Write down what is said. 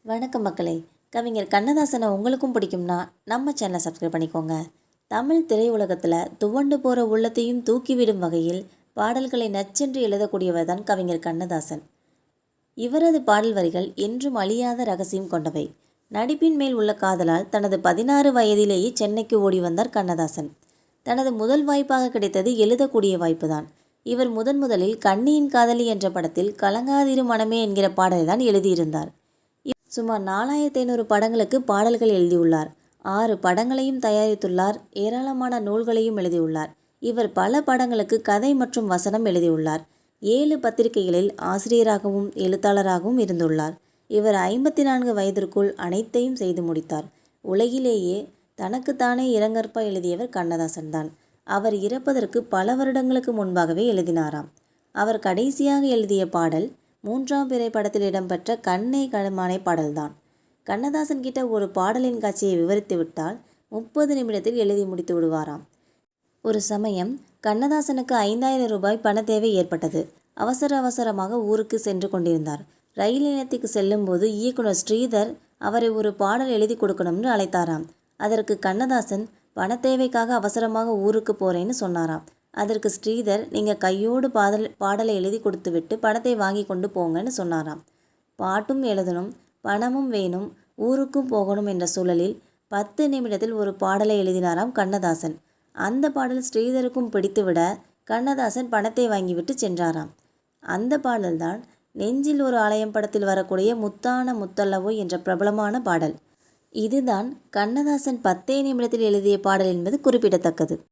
வணக்கம் மக்களே. கவிஞர் கண்ணதாசனை உங்களுக்கும் பிடிக்கும்னா நம்ம சேனலை சப்ஸ்கிரைப் பண்ணிக்கோங்க. தமிழ் திரையுலகத்தில் துவண்டு போகிற உள்ளத்தையும் தூக்கிவிடும் வகையில் பாடல்களை நச்சென்று எழுதக்கூடியவர் தான் கவிஞர் கண்ணதாசன். இவரது பாடல் வரிகள் என்றும் அழியாத ரகசியம் கொண்டவை. நடிப்பின் மேல் உள்ள காதலால் தனது 16 வயதிலேயே சென்னைக்கு ஓடி வந்தார் கண்ணதாசன். தனது முதல் வாய்ப்பாக கிடைத்தது எழுதக்கூடிய வாய்ப்புதான். இவர் முதலில் கண்ணியின் காதலி என்ற படத்தில் கலங்காதிரு மனமே என்கிற பாடலை தான் எழுதியிருந்தார். சுமார் 4500 படங்களுக்கு பாடல்கள் எழுதியுள்ளார். 6 படங்களையும் தயாரித்துள்ளார். ஏராளமான நூல்களையும் எழுதியுள்ளார். இவர் பல படங்களுக்கு கதை மற்றும் வசனம் எழுதியுள்ளார். 7 பத்திரிகைகளில் ஆசிரியராகவும் எழுத்தாளராகவும் இருந்துள்ளார். இவர் 54 வயதிற்குள் அனைத்தையும் செய்து முடித்தார். உலகிலேயே தனக்குத்தானே இரங்கற்பா எழுதியவர் கண்ணதாசன் தான். அவர் இறப்பதற்கு பல வருடங்களுக்கு முன்பாகவே எழுதினாராம். அவர் கடைசியாக எழுதிய பாடல் 3ஆம் பிறை படத்தில் இடம்பெற்ற கண்ணே கண்மானை பாடல்தான். கண்ணதாசன் கிட்ட ஒரு பாடலின் காட்சியை விவரித்து விட்டால் 30 நிமிடத்தில் எழுதி முடித்து விடுவாராம். ஒரு சமயம் கண்ணதாசனுக்கு 5000 ரூபாய் பண தேவை ஏற்பட்டது. அவசரமாக ஊருக்கு சென்று கொண்டிருந்தார். ரயில் நிலையத்துக்கு செல்லும்போது இயக்குனர் ஸ்ரீதர் அவரை ஒரு பாடல் எழுதி கொடுக்கணும்னு அழைத்தாராம். அதற்கு கண்ணதாசன் பண தேவைக்காக அவசரமாக ஊருக்கு போறேன்னு சொன்னாராம். அதற்கு ஸ்ரீதர், நீங்கள் கையோடு பாடலை எழுதி கொடுத்து விட்டு பணத்தை வாங்கி கொண்டு போங்கன்னு சொன்னாராம். பாட்டும் எழுதணும், பணமும் வேணும், ஊருக்கும் போகணும் என்ற சூழலில் 10 நிமிடத்தில் ஒரு பாடலை எழுதினாராம் கண்ணதாசன். அந்த பாடல் ஸ்ரீதருக்கும் பிடித்துவிட கண்ணதாசன் பணத்தை வாங்கிவிட்டு சென்றாராம். அந்த பாடல்தான் நெஞ்சில் ஒரு ஆலயம் படத்தில் வரக்கூடிய முத்தான முத்தல்லவோ என்ற பிரபலமான பாடல். இதுதான் கண்ணதாசன் 10 நிமிடத்தில் எழுதிய பாடல் என்பது குறிப்பிடத்தக்கது.